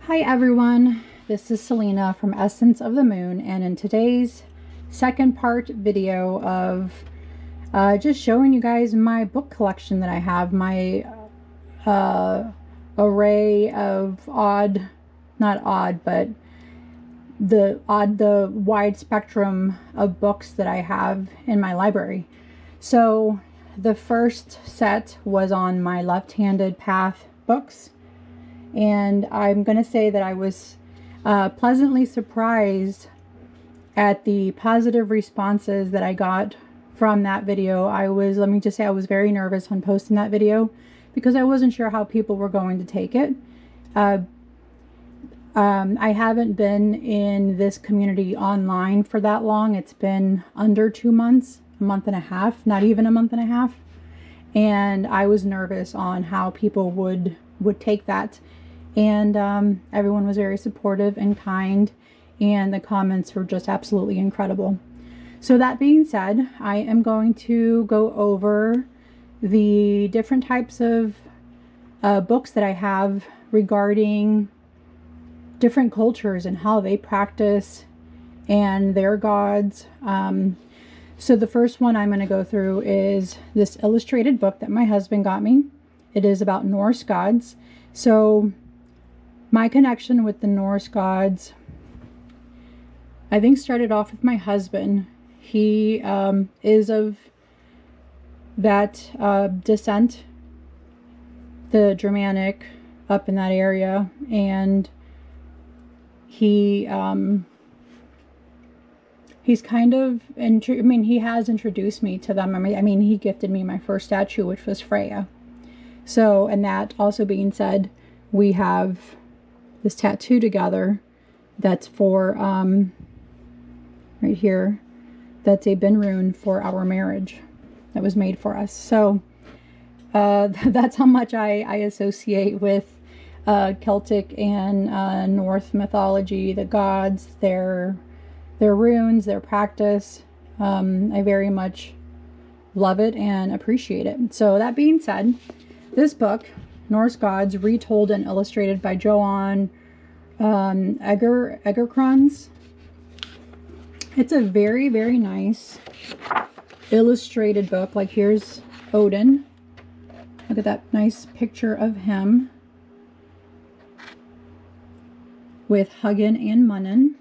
Hi everyone, this is Selena from Essence of the Moon, and in today's second part video of just showing you guys my book collection that I have, my array of the wide spectrum of books that I have in my library. So the first set was on my left-handed path books. And I'm going to say that I was pleasantly surprised at the positive responses that I got from that video. Let me just say, I was very nervous on posting that video because I wasn't sure how people were going to take it. I haven't been in this community online for that long. It's been under 2 months, a month and a half, not even a month and a half. And I was nervous on how people would take that. And everyone was very supportive and kind, and the comments were just absolutely incredible. So that being said, I am going to go over the different types of books that I have regarding different cultures and how they practice and their gods. So the first one I'm going to go through is this illustrated book that my husband got me. It is about Norse gods. So my connection with the Norse gods, I think, started off with my husband. He is of that descent, the Germanic, up in that area, and he's kind of, he has introduced me to them. I mean, he gifted me my first statue, which was Freya. So, and that also being said, we have this tattoo together that's for right here, that's a bin rune for our marriage that was made for us. So that's how much I associate with Celtic and Norse mythology, the gods, their runes, their practice. I very much love it and appreciate it. So that being said, this book, Norse Gods, retold and illustrated by Johan Egerkrans. It's a very, very nice illustrated book. Like, here's Odin. Look at that nice picture of him with Hugin and Munin.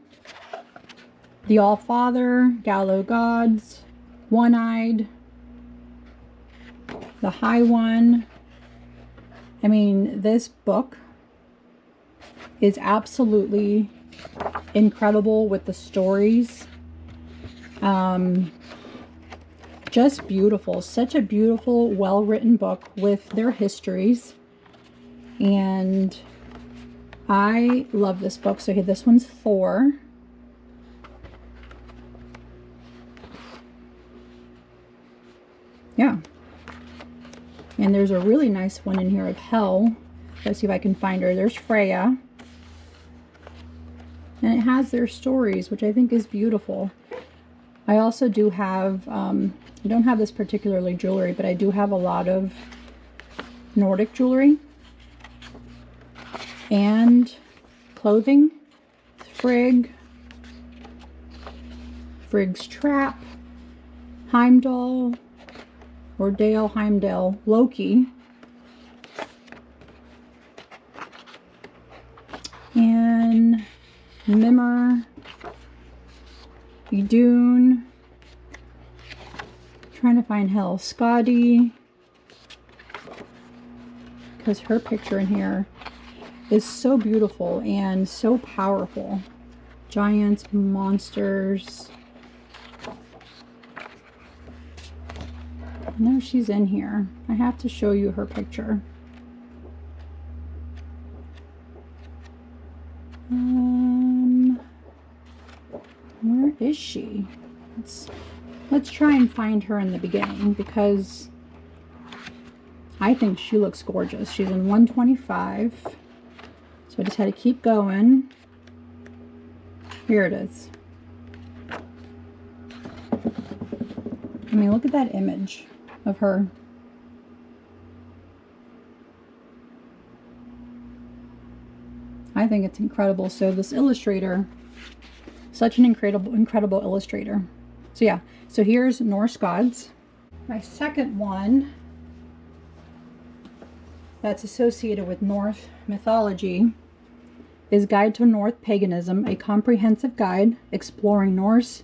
The All-Father, Gallo Gods, One-Eyed, the High One. I mean, this book is absolutely incredible with the stories. Just beautiful. Such a beautiful, well-written book with their histories. And I love this book. So here, this one's Thor. Yeah. And there's a really nice one in here of Hel. Let's see if I can find her. There's Freya. And it has their stories, which I think is beautiful. I also do have, I don't have this particularly jewelry, but I do have a lot of Nordic jewelry and clothing. Frigg, Frigg's Trap, Heimdall, or Dale Heimdall, Loki, and Mimir, Idun, trying to find Hel, Skadi, because her picture in here is so beautiful and so powerful. Giants, monsters. No, she's in here. I have to show you her picture. Where is she? Let's try and find her in the beginning, because I think she looks gorgeous. She's in 125. So I just had to keep going. Here it is. I mean, look at that image of her. I think it's incredible. So this illustrator, such an incredible illustrator. So yeah, so here's Norse gods. My second one that's associated with Norse mythology is Guide to North Paganism, a comprehensive guide exploring Norse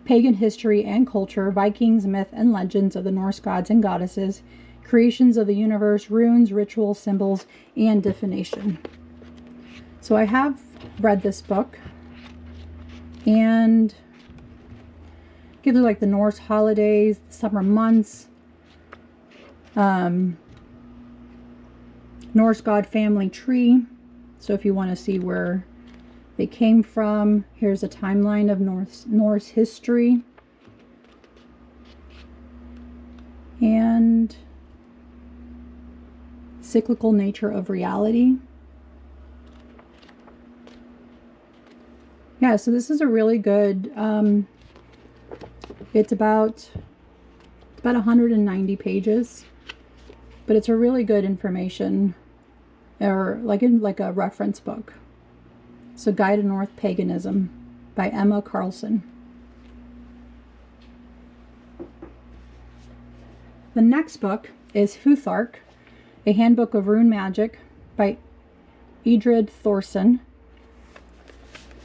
pagan history and culture, Vikings, myth, and legends of the Norse gods and goddesses, creations of the universe, runes, rituals, symbols, and divination. So I have read this book, and gives you like the Norse holidays, the summer months, Norse god family tree. So if you want to see where they came from, here's a timeline of Norse history. And cyclical nature of reality. Yeah, so this is a really good, it's about 190 pages, but it's a really good information, or like a reference book. So Guide to North Paganism by Emma Carlson. The next book is Futhark, a Handbook of Rune Magic by Idrid Thorson.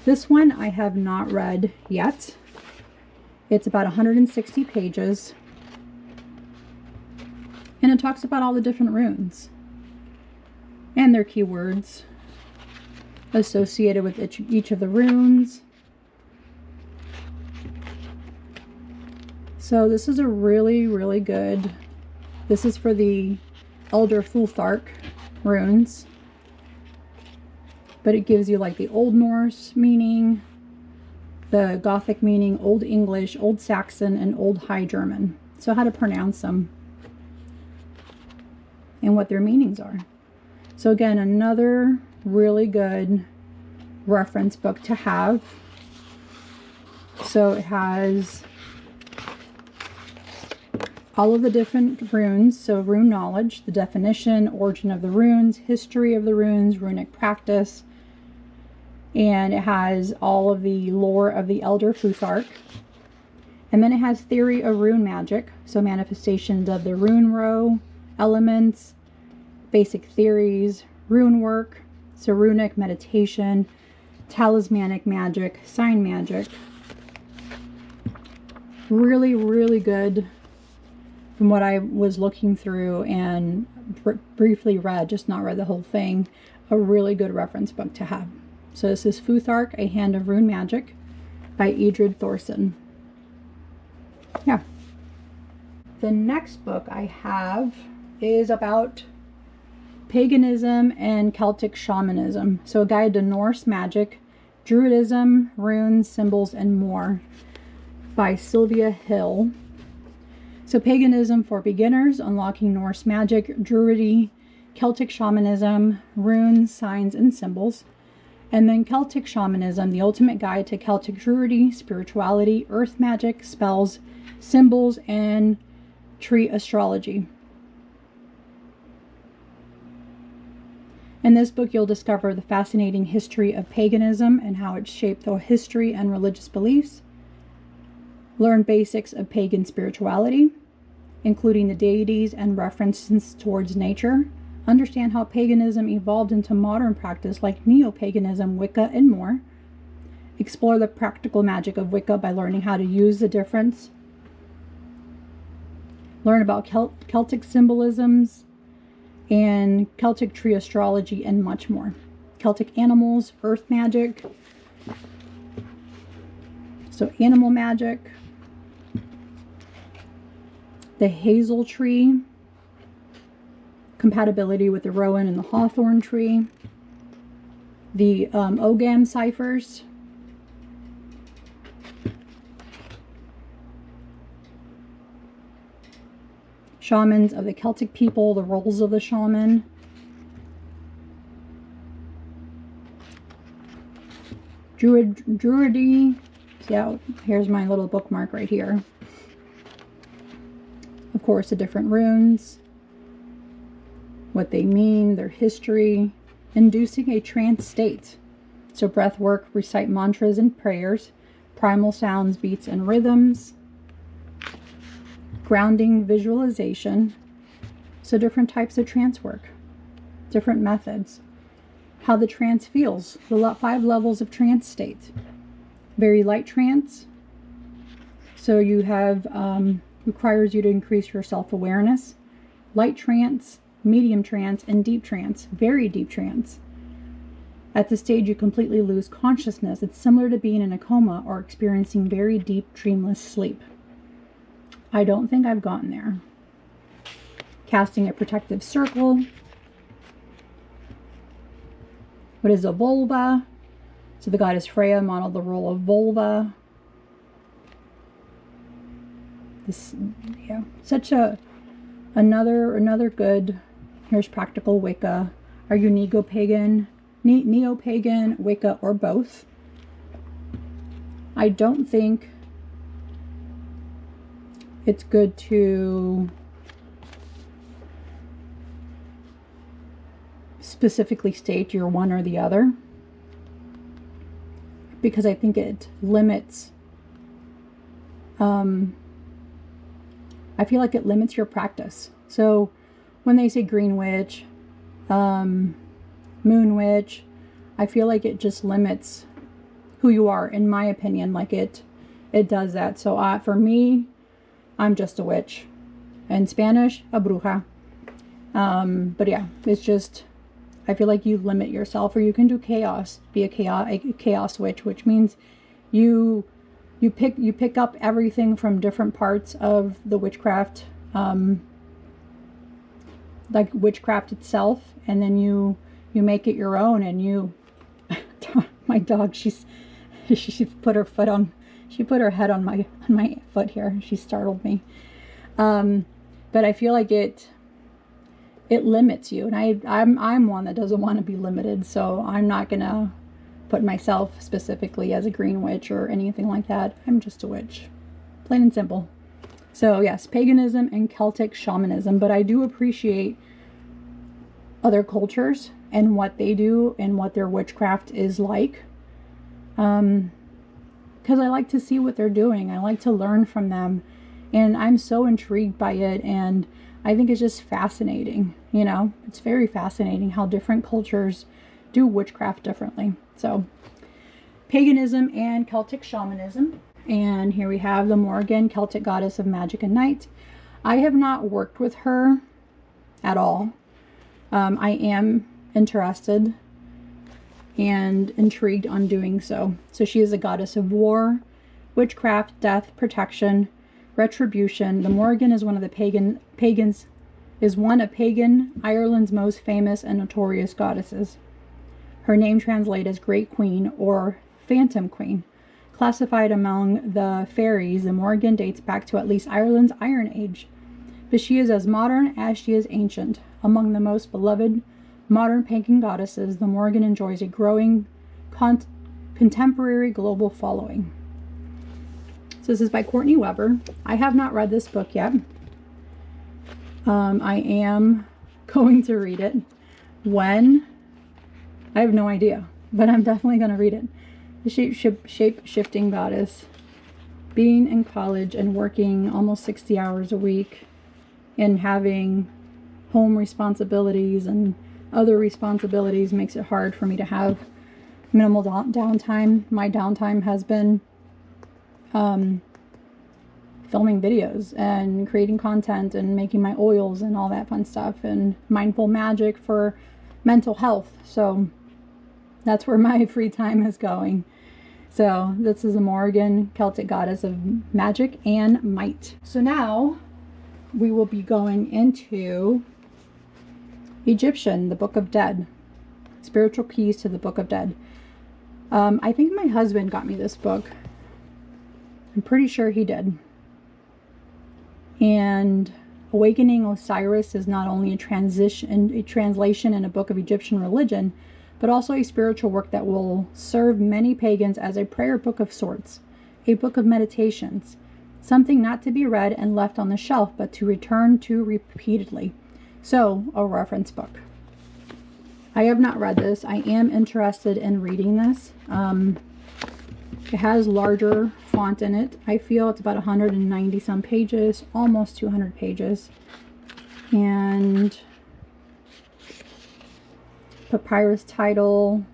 This one I have not read yet. It's about 160 pages. And it talks about all the different runes and their keywords associated with each of the runes. So this is a really, really good, this is for the Elder Futhark runes. But it gives you like the Old Norse meaning, the Gothic meaning, Old English, Old Saxon, and Old High German. So how to pronounce them and what their meanings are. So again, another really good reference book to have. So it has all of the different runes, so rune knowledge, the definition, origin of the runes, history of the runes, runic practice, and it has all of the lore of the Elder Futhark. And then it has theory of rune magic, so manifestations of the rune row, elements, basic theories, rune work, so runic meditation, talismanic magic, sign magic. Really, really good. From what I was looking through and briefly read, just not read the whole thing, a really good reference book to have. So this is Futhark, A Hand of Rune Magic by Idrid Thorson. Yeah. The next book I have is about paganism and Celtic shamanism. So a guide to Norse magic, Druidism, runes, symbols, and more by Sylvia Hill. So paganism for beginners, unlocking Norse magic, Druidy, Celtic shamanism, runes, signs, and symbols. And then Celtic shamanism, the ultimate guide to Celtic Druidy, spirituality, earth magic, spells, symbols, and tree astrology. In this book, you'll discover the fascinating history of paganism and how it shaped the history and religious beliefs. Learn basics of pagan spirituality, including the deities and references towards nature. Understand how paganism evolved into modern practice like neo-paganism, Wicca, and more. Explore the practical magic of Wicca by learning how to use the difference. Learn about Celtic symbolisms and Celtic tree astrology and much more. Celtic animals, earth magic, so animal magic, the hazel tree, compatibility with the rowan and the hawthorn tree, the Ogham ciphers, shamans of the Celtic people, the roles of the shaman, Druidy. Yeah, here's my little bookmark right here. Of course, the different runes, what they mean, their history, inducing a trance state. So breath work, recite mantras and prayers, primal sounds, beats, and rhythms, grounding, visualization. So different types of trance work, different methods. How the trance feels, the 5 levels of trance state. Very light trance. So you have, requires you to increase your self-awareness. Light trance, medium trance, and deep trance. Very deep trance. At this stage, you completely lose consciousness. It's similar to being in a coma or experiencing very deep, dreamless sleep. I don't think I've gotten there. Casting a protective circle. What is a vulva? So the goddess Freya modeled the role of vulva. This, yeah, such another good. Here's practical Wicca. Are you neo-pagan, Wicca, or both? I don't think it's good to specifically state you're one or the other, because I think it limits, I feel like it limits your practice. So when they say green witch, moon witch, I feel like it just limits who you are, in my opinion. Like it does that. So for me, I'm just a witch. In Spanish, a bruja. But yeah, it's just, I feel like you limit yourself. Or you can do chaos, be a chaos witch, which means you pick up everything from different parts of the witchcraft, like witchcraft itself, and then you make it your own. And you, my dog, she put her foot on, she put her head on my foot here. She startled me. But I feel like it limits you, and I'm one that doesn't want to be limited, so I'm not gonna put myself specifically as a green witch or anything like that. I'm just a witch, plain and simple. So yes, paganism and Celtic shamanism, but I do appreciate other cultures and what they do and what their witchcraft is like, because I like to see what they're doing. I like to learn from them, and I'm so intrigued by it, and I think it's just fascinating. You know, it's very fascinating how different cultures do witchcraft differently. So paganism and Celtic shamanism. And here we have the Morrigan, Celtic goddess of magic and night. I have not worked with her at all. I am interested and intrigued on doing so. So she is a goddess of war, witchcraft, death, protection, retribution. The Morrigan is one of pagan Ireland's most famous and notorious goddesses. Her name translates as Great Queen or Phantom Queen. Classified among the fairies, the Morrigan dates back to at least Ireland's Iron Age, but she is as modern as she is ancient. Among the most beloved modern pagan goddesses, the Morrigan enjoys a growing contemporary global following. So this is by Courtney Weber. I have not read this book yet. I am going to read it. When? I have no idea, but I'm definitely going to read it. The shape-shifting goddess. Being in college and working almost 60 hours a week and having home responsibilities and other responsibilities makes it hard for me to have minimal downtime. My downtime has been filming videos and creating content and making my oils and all that fun stuff, and mindful magic for mental health. So that's where my free time is going. So this is a Morrigan, Celtic goddess of magic and might. So now we will be going into Egyptian, the Book of Dead. Spiritual Keys to the Book of Dead. I think my husband got me this book. I'm pretty sure he did. And Awakening Osiris is not only a translation in a book of Egyptian religion, but also a spiritual work that will serve many pagans as a prayer book of sorts, a book of meditations, something not to be read and left on the shelf, but to return to repeatedly. So, a reference book. I have not read this. I am interested in reading this. It has larger font in it. I feel it's about 190 some pages, almost 200 pages. And papyrus title,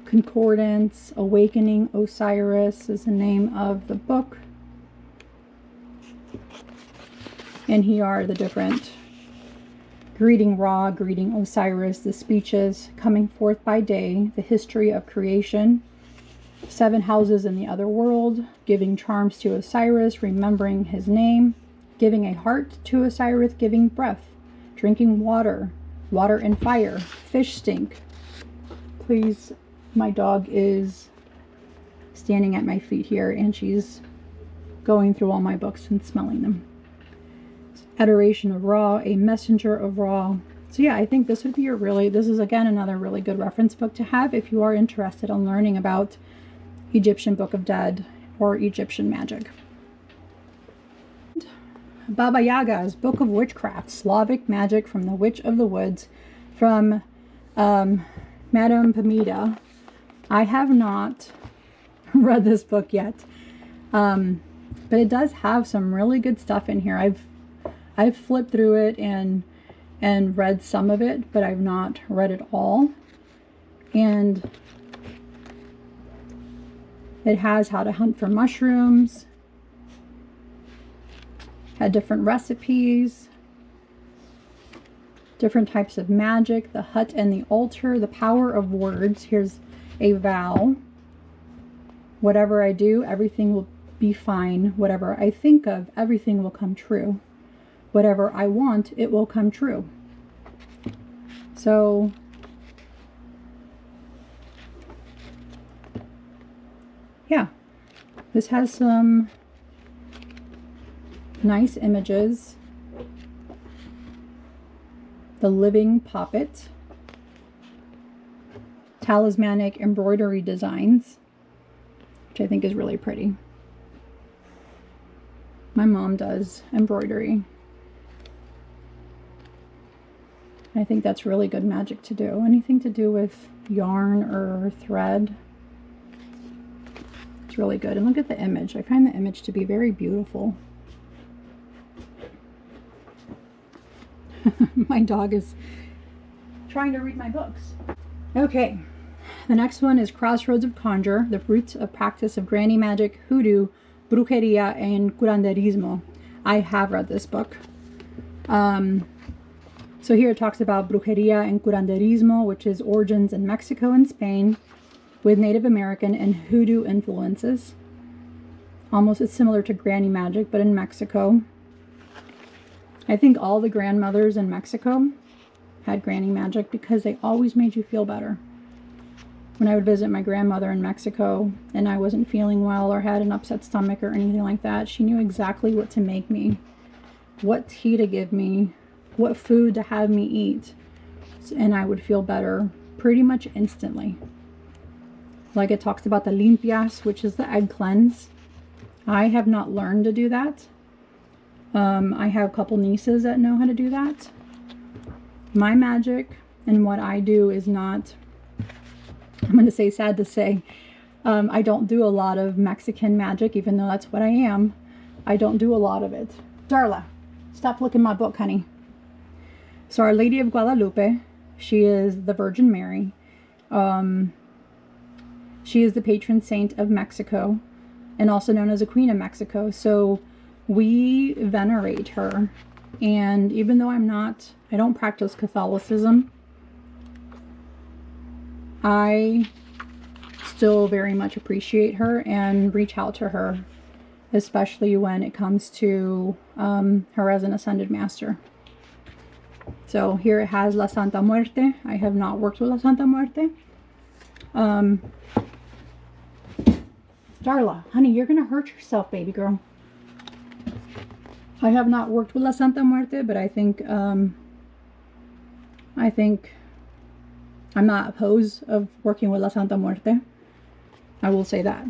concordance, Awakening Osiris is the name of the book. And here are the different greeting Ra, greeting Osiris, the speeches, coming forth by day, the history of creation, 7 houses in the other world, giving charms to Osiris, remembering his name, giving a heart to Osiris, giving breath, drinking water, water and fire, fish stink. Please, my dog is standing at my feet here and she's going through all my books and smelling them. Adoration of Ra, a messenger of Ra. So yeah, I think this would be this is again another really good reference book to have if you are interested in learning about Egyptian Book of Dead or Egyptian magic. Baba Yaga's Book of Witchcraft, Slavic Magic from the Witch of the Woods, from Madame Pamita. I have not read this book yet, but it does have some really good stuff in here. I've flipped through it and read some of it, but I've not read it all. And it has how to hunt for mushrooms, had different recipes, different types of magic, the hut and the altar, the power of words. Here's a vow. Whatever I do, everything will be fine. Whatever I think of, everything will come true. Whatever I want, it will come true. So yeah, this has some nice images. The living poppet, talismanic embroidery designs, which I think is really pretty. My mom does embroidery. I think that's really good magic to do. Anything to do with yarn or thread. It's really good. And look at the image. I find the image to be very beautiful. My dog is trying to read my books. Okay, the next one is Crossroads of Conjure, the roots of practice of granny magic, hoodoo, brujería, and curanderismo. I have read this book. So here it talks about brujería and curanderismo, which is origins in Mexico and Spain, with Native American and hoodoo influences. Almost it's similar to granny magic, but in Mexico. I think all the grandmothers in Mexico had granny magic because they always made you feel better. When I would visit my grandmother in Mexico and I wasn't feeling well or had an upset stomach or anything like that, she knew exactly what to make me, what tea to give me, what food to have me eat, and I would feel better pretty much instantly. Like it talks about the limpias, which is the egg cleanse. I have not learned to do that. I have a couple nieces that know how to do that. My magic and what I do is not, I'm going to say sad to say, I don't do a lot of Mexican magic, even though that's what I am. I don't do a lot of it. Darla, stop looking at my book, honey. So Our Lady of Guadalupe, she is the Virgin Mary. She is the patron saint of Mexico and also known as a Queen of Mexico. So we venerate her. And even though I don't practice Catholicism, I still very much appreciate her and reach out to her, especially when it comes to her as an Ascended Master. So here it has La Santa Muerte. I have not worked with La Santa Muerte. Darla, honey, you're going to hurt yourself, baby girl. I have not worked with La Santa Muerte, but I think I'm not opposed of working with La Santa Muerte. I will say that.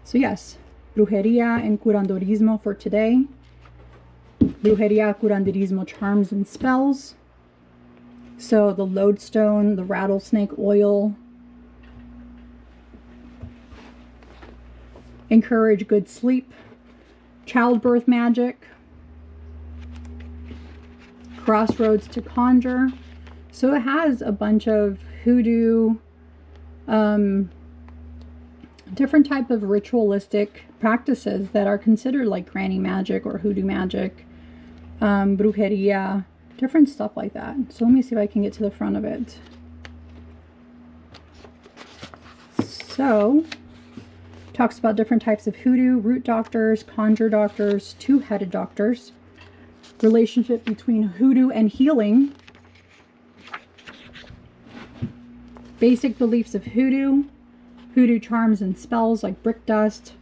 So yes, Brujería and Curanderismo for today. Brujería, Curanderismo, charms and spells. So the lodestone, the rattlesnake oil, encourage good sleep, childbirth magic, crossroads to conjure. So it has a bunch of hoodoo, different type of ritualistic practices that are considered like granny magic or hoodoo magic, brujería, different stuff like that. So let me see if I can get to the front of it. So talks about different types of hoodoo, root doctors, conjure doctors, two-headed doctors, relationship between hoodoo and healing, basic beliefs of hoodoo, hoodoo charms and spells like brick dust,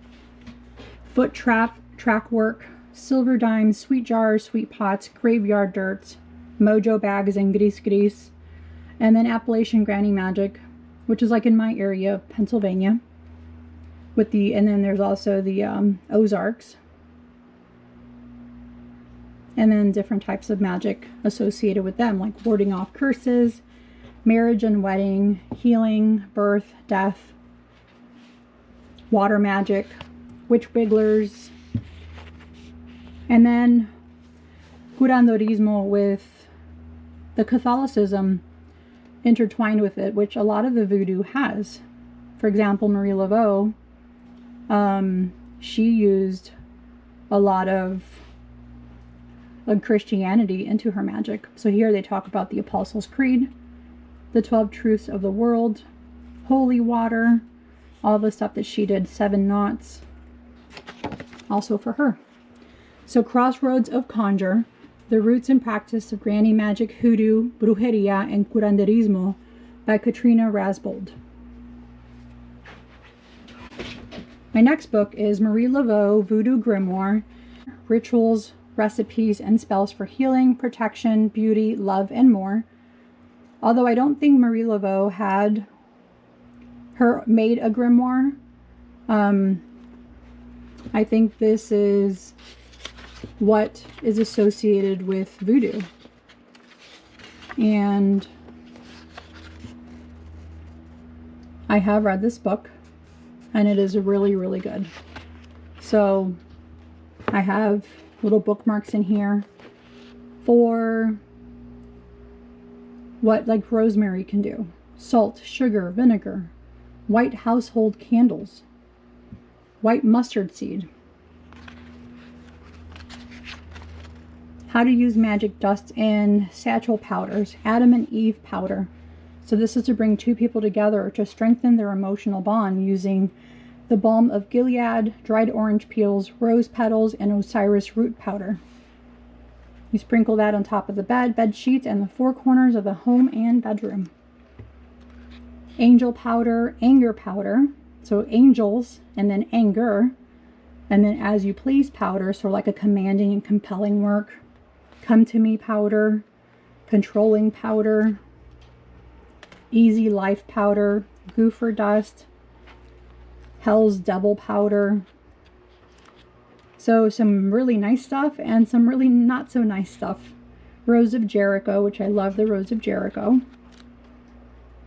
foot trap, track work, silver dimes, sweet jars, sweet pots, graveyard dirt, mojo bags, and gris, and then Appalachian granny magic, which is like in my area, Pennsylvania, and then there's also the Ozarks, and then different types of magic associated with them, like warding off curses, marriage and wedding, healing, birth, death, water magic, witch wigglers, and then curanderismo with the Catholicism intertwined with it, which a lot of the voodoo has. For example, Marie Laveau, she used a lot of Christianity into her magic. So here they talk about the Apostles' Creed, the 12 truths of the world, holy water, all the stuff that she did, 7 knots, also for her. So crossroads of conjure, the roots and practice of granny magic, hoodoo, brujería, and curanderismo by Katrina Rasbold. My next book is Marie Laveau, Voodoo Grimoire, Rituals, Recipes, and Spells for Healing, Protection, Beauty, Love, and More. Although I don't think Marie Laveau had made a grimoire, I think this is what is associated with voodoo. And I have read this book, and it is really, really good. So I have little bookmarks in here for what like rosemary can do. Salt, sugar, vinegar, white household candles, white mustard seed, how to use magic dust and satchel powders, Adam and Eve powder. So this is to bring two people together to strengthen their emotional bond using the balm of Gilead, dried orange peels, rose petals, and Osiris root powder. You sprinkle that on top of the bed sheets, and the 4 corners of the home and bedroom. Angel powder, anger powder. So angels, and then anger, and then as you please powder, so like a commanding and compelling work. Come to me powder, controlling powder, easy life powder, goofer dust, Hell's Devil powder. So some really nice stuff and some really not so nice stuff. Rose of Jericho, which I love the Rose of Jericho.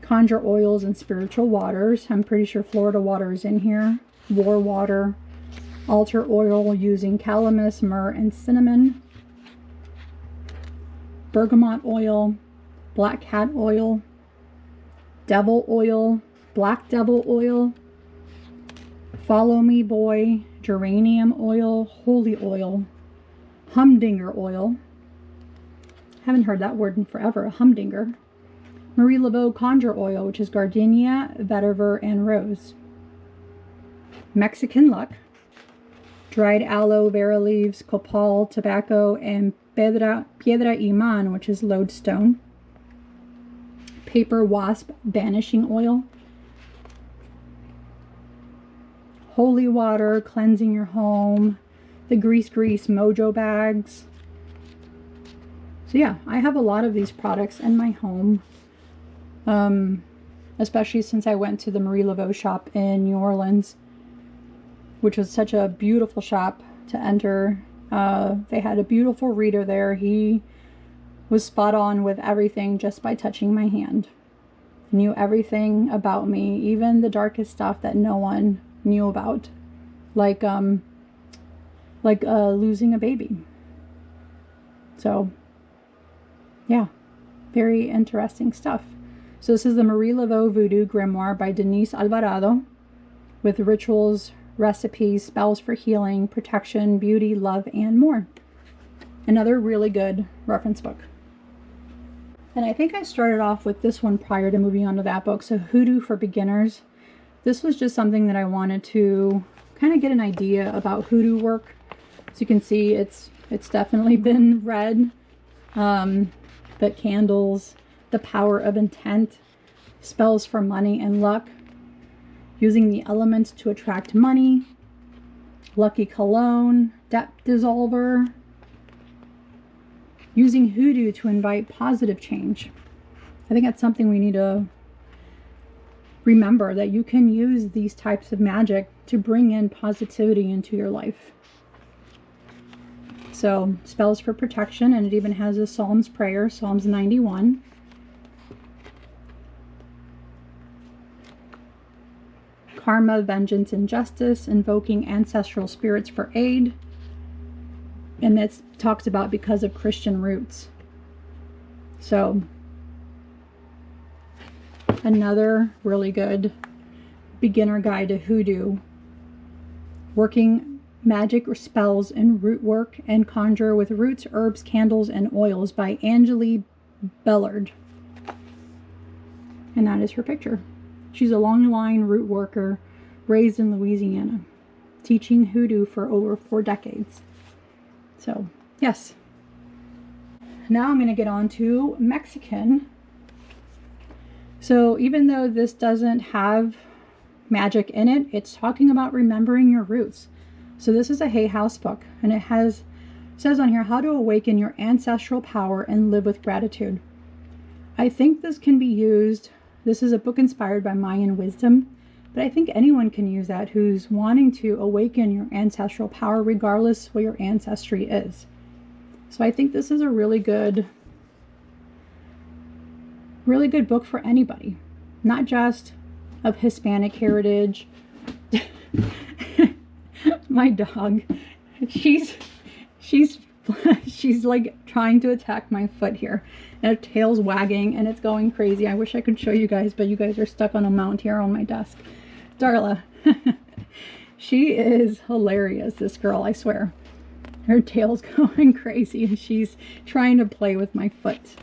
Conjure oils and spiritual waters. I'm pretty sure Florida water is in here. War water. Altar oil using calamus, myrrh, and cinnamon. Bergamot oil. Black cat oil. Devil oil. Black devil oil. Follow Me Boy, geranium oil, holy oil, humdinger oil. Haven't heard that word in forever, a humdinger. Marie Laveau conjure oil, which is gardenia, vetiver, and rose. Mexican luck, dried aloe vera leaves, copal, tobacco, and piedra imán, which is lodestone. Paper wasp banishing oil. Holy water, cleansing your home, the grease mojo bags. So yeah, I have a lot of these products in my home, especially since I went to the Marie Laveau shop in New Orleans, which was such a beautiful shop to enter. They had a beautiful reader there. He was spot on with everything just by touching my hand. Knew everything about me, even the darkest stuff that no one knew about, like losing a baby. So yeah, very interesting stuff. So this is the Marie Laveau Voodoo Grimoire by Denise Alvarado, with rituals, recipes, spells for healing, protection, beauty, love, and more. Another really good reference book. And I think I started off with this one prior to moving on to that book. So Hoodoo for Beginners. This was just something that I wanted to kind of get an idea about hoodoo work. So you can see it's definitely been read. But candles, the power of intent, spells for money and luck, using the elements to attract money, lucky cologne, debt dissolver, using hoodoo to invite positive change. I think that's something we need to remember, that you can use these types of magic to bring in positivity into your life. So, spells for protection, and it even has a Psalms prayer, Psalms 91. Karma, vengeance, and justice, invoking ancestral spirits for aid. And that's talked about because of Christian roots. So, another really good beginner guide to hoodoo. Working magic or spells in root work and conjure with roots, herbs, candles, and oils by Angeli Bellard. And that is her picture. She's a long line root worker raised in Louisiana, teaching hoodoo for over 4 decades. So, yes. Now I'm going to get on to Mexican. So even though this doesn't have magic in it, it's talking about remembering your roots. So this is a Hay House book, and it says on here, how to awaken your ancestral power and live with gratitude. I think this can be used, this is a book inspired by Mayan wisdom, but I think anyone can use that who's wanting to awaken your ancestral power regardless what your ancestry is. So I think this is a really good book for anybody, not just of Hispanic heritage. My dog, she's like trying to attack my foot here, and her tail's wagging and it's going crazy. I wish I could show you guys, but you guys are stuck on a mount here on my desk. Darla, she is hilarious, this girl, I swear. Her tail's going crazy and she's trying to play with my foot.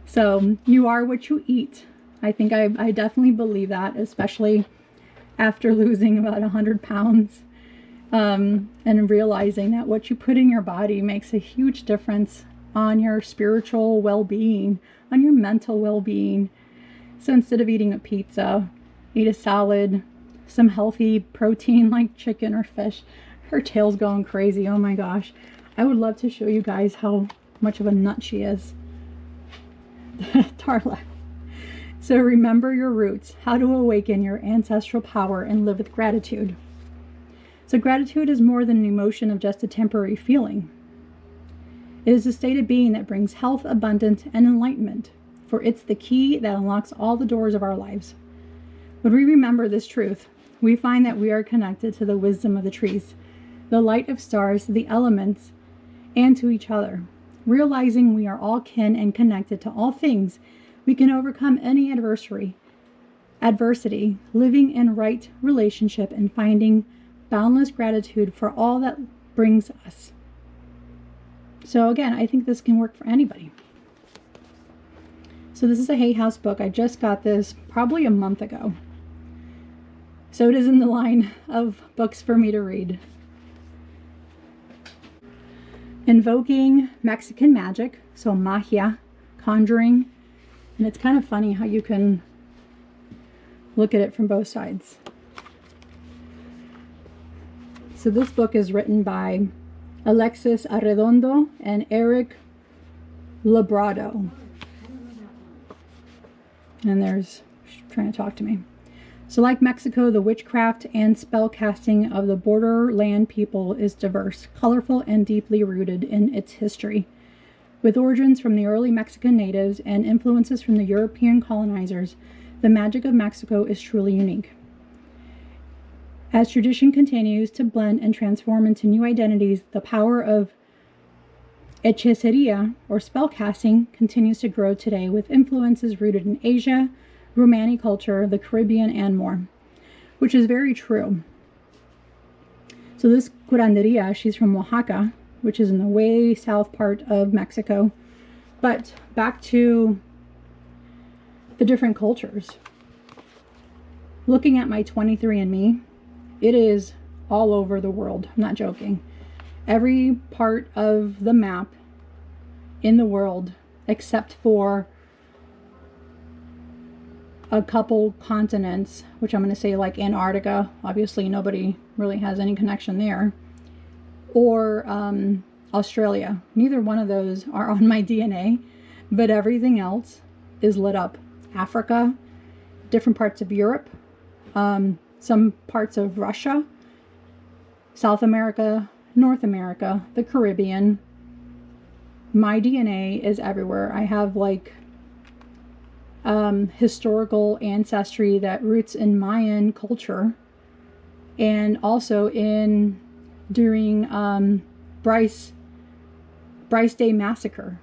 So you are what you eat. I think I definitely believe that, especially after losing about 100 pounds. And realizing that what you put in your body makes a huge difference on your spiritual well-being, on your mental well-being. So instead of eating a pizza, eat a salad, some healthy protein like chicken or fish. Her tail's going crazy. Oh my gosh. I would love to show you guys how much of a nut she is. Darla. So remember your roots, how to awaken your ancestral power and live with gratitude. So gratitude is more than an emotion of just a temporary feeling. It is a state of being that brings health, abundance, and enlightenment, for it's the key that unlocks all the doors of our lives. When we remember this truth, we find that we are connected to the wisdom of the trees, the light of stars, the elements, and to each other. Realizing we are all kin and connected to all things, we can overcome any adversity, living in right relationship and finding boundless gratitude for all that brings us. So again, I think this can work for anybody. So this is a Hay House book. I just got this probably a month ago. So it is in the line of books for me to read. Invoking Mexican magic, so magia, conjuring. And it's kind of funny how you can look at it from both sides. So this book is written by Alexis Arredondo and Eric Labrado. And there's, she's trying to talk to me. So like Mexico, the witchcraft and spell casting of the borderland people is diverse, colorful, and deeply rooted in its history. With origins from the early Mexican natives and influences from the European colonizers, the magic of Mexico is truly unique. As tradition continues to blend and transform into new identities, the power of hechicería, or spellcasting, continues to grow today with influences rooted in Asia, Romani culture, the Caribbean, and more, which is very true. So this curandería, she's from Oaxaca, which is in the way south part of Mexico. But back to the different cultures. Looking at my 23andMe, it is all over the world. I'm not joking. Every part of the map in the world, except for a couple continents, which I'm going to say like Antarctica. Obviously, nobody really has any connection there. Or Australia. Neither one of those are on my DNA, but everything else is lit up. Africa, different parts of Europe, some parts of Russia, South America, North America, the Caribbean. My DNA is everywhere. I have like historical ancestry that roots in Mayan culture, and also in during Bryce Day Massacre.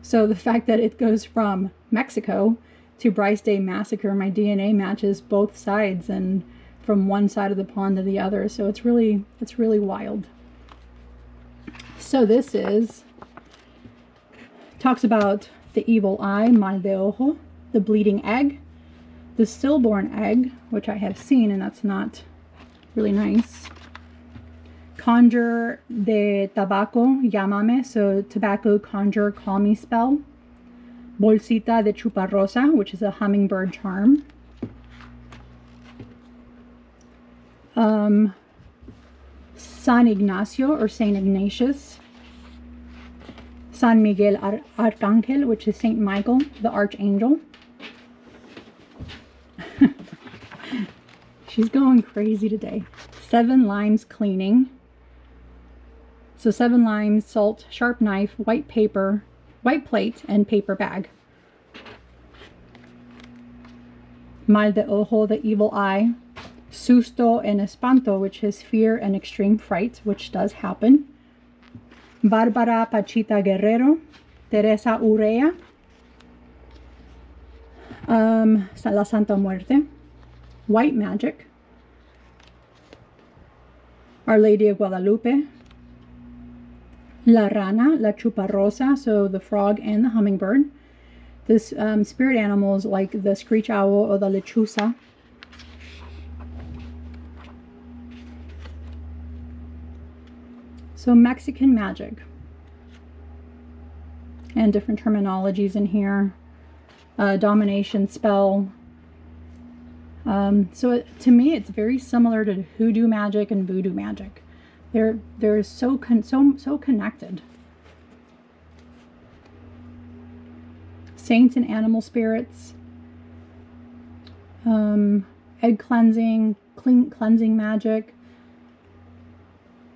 So the fact that it goes from Mexico to Bryce Day Massacre, my DNA matches both sides and from one side of the pond to the other. So it's really wild. So this talks about the evil eye, mal de ojo, the bleeding egg, the stillborn egg, which I have seen, and that's not really nice. Conjure de tabaco, llámame, so tobacco, conjure, call me spell. Bolsita de chuparrosa, which is a hummingbird charm. San Ignacio, or Saint Ignatius. San Miguel Arcángel, which is Saint Michael, the archangel. She's going crazy today. 7 limes cleaning. So 7 limes, salt, sharp knife, white paper, white plate, and paper bag. Mal de ojo, the evil eye. Susto en espanto, which is fear and extreme fright, which does happen. Bárbara Pachita Guerrero. Teresa Urrea. La Santa Muerte. White magic. Our Lady of Guadalupe. La Rana, La Chuparrosa, so the frog and the hummingbird. This spirit animals like the screech owl or the lechuza. So Mexican magic. And different terminologies in here. Domination spell. So to me, it's very similar to hoodoo magic and voodoo magic. They're so connected. Saints and animal spirits. Egg cleansing, cleansing magic.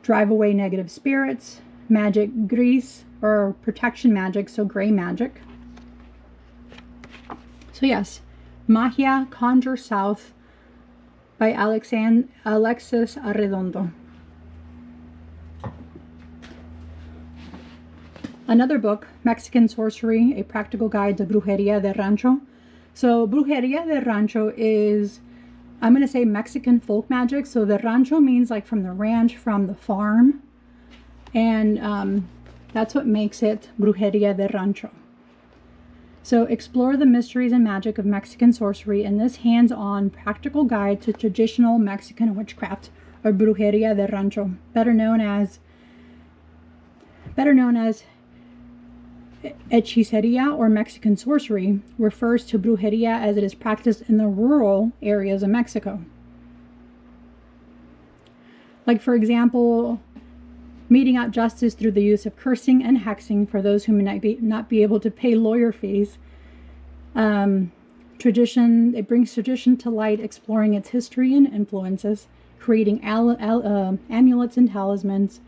Drive away negative spirits. Magic gris, or protection magic, so gray magic. So yes, Magia Conjure South by Alexis Arredondo. Another book, Mexican Sorcery, A Practical Guide to Brujería de Rancho. So Brujería de Rancho is, I'm going to say Mexican folk magic. So the rancho means like from the ranch, from the farm. And that's what makes it Brujería de Rancho. So explore the mysteries and magic of Mexican sorcery in this hands-on practical guide to traditional Mexican witchcraft, or Brujería de Rancho, better known as hechicería, or Mexican sorcery, refers to brujería as it is practiced in the rural areas of Mexico. Like, for example, meting out justice through the use of cursing and hexing for those who may not be able to pay lawyer fees. Tradition, it brings tradition to light, exploring its history and influences, creating amulets and talismans,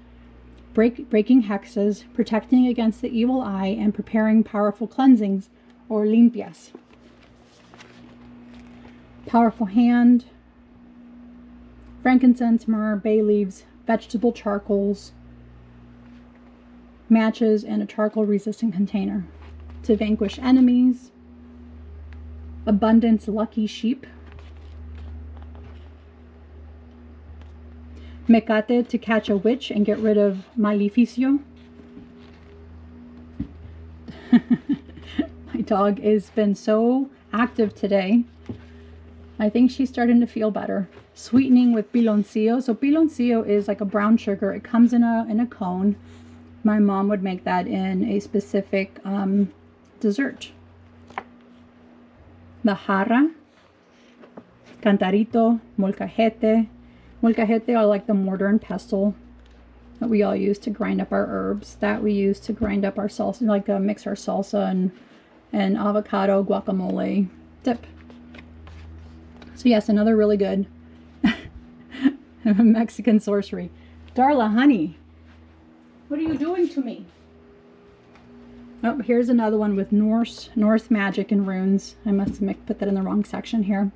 breaking hexes, protecting against the evil eye, and preparing powerful cleansings, or limpias. Powerful hand, frankincense, myrrh, bay leaves, vegetable charcoals, matches, and a charcoal-resistant container. To vanquish enemies, abundance, lucky sheep, mecate, to catch a witch and get rid of maleficio. My dog has been so active today. I think she's starting to feel better. Sweetening with piloncillo. So piloncillo is like a brown sugar. It comes in a cone. My mom would make that in a specific dessert. The jarra, cantarito, molcajete. Molcajete are like the mortar and pestle that we all use to grind up our herbs. That we use to grind up our salsa, like mix our salsa and avocado guacamole dip. So yes, another really good Mexican sorcery. Darla, honey, what are you doing to me? Oh, here's another one with Norse magic and runes. I must have put that in the wrong section here.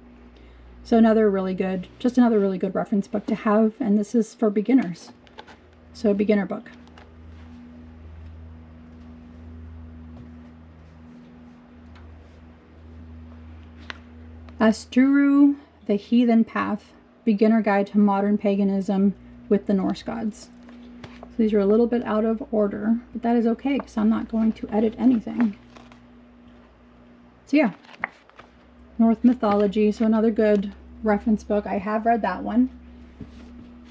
So another really good reference book to have, and this is for beginners. So a beginner book. Asturu, The Heathen Path, Beginner Guide to Modern Paganism with the Norse Gods. So these are a little bit out of order, but that is okay because I'm not going to edit anything. So yeah, Norse mythology, so another good reference book. I have read that one.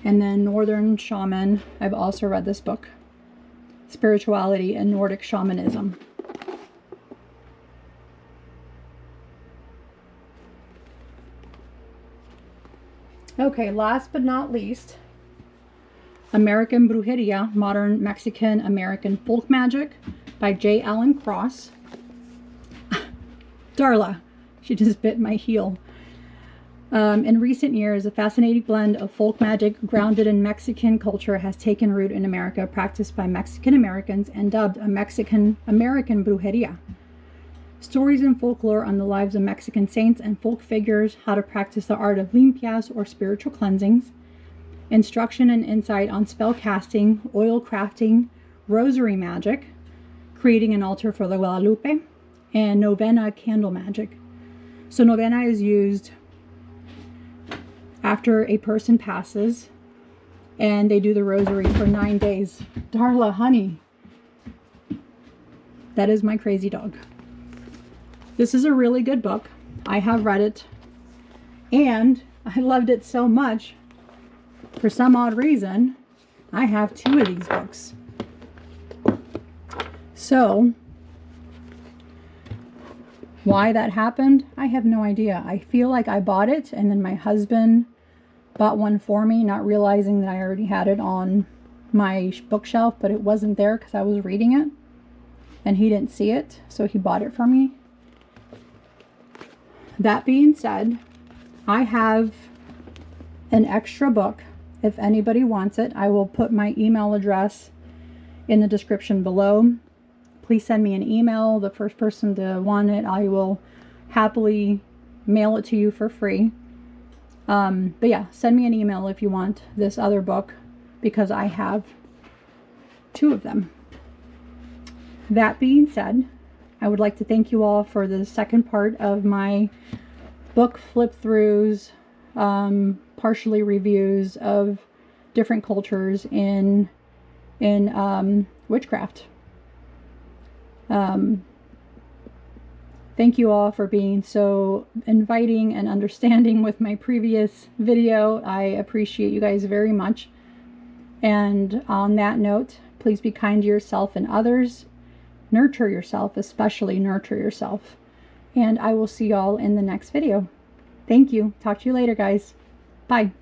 And then Northern Shaman, I've also read this book. Spirituality and Nordic Shamanism. Okay, last but not least, American Brujería, Modern Mexican American Folk Magic by J. Allen Cross. Darla, she just bit my heel. In recent years, a fascinating blend of folk magic grounded in Mexican culture has taken root in America, practiced by Mexican Americans and dubbed a Mexican American Brujería. Stories and folklore on the lives of Mexican saints and folk figures, how to practice the art of limpias or spiritual cleansings, instruction and insight on spell casting, oil crafting, rosary magic, creating an altar for the Guadalupe, and novena candle magic. So novena is used after a person passes and they do the rosary for 9 days. Darla, honey, that is my crazy dog. This is a really good book. I have read it and I loved it so much. For some odd reason, I have 2 of these books. So, why that happened, I have no idea. I feel like I bought it and then my husband bought one for me, not realizing that I already had it on my bookshelf, but it wasn't there because I was reading it and he didn't see it, so he bought it for me. That being said, I have an extra book. If anybody wants it, I will put my email address in the description below. Please send me an email. The first person to want it, I will happily mail it to you for free. But yeah, send me an email if you want this other book, because I have 2 of them. That being said, I would like to thank you all for the second part of my book flip-throughs, partially reviews of different cultures in witchcraft. Thank you all for being so inviting and understanding with my previous video. I appreciate you guys very much. And on that note, please be kind to yourself and others. Nurture yourself, especially nurture yourself. And I will see y'all in the next video. Thank you. Talk to you later, guys. Bye.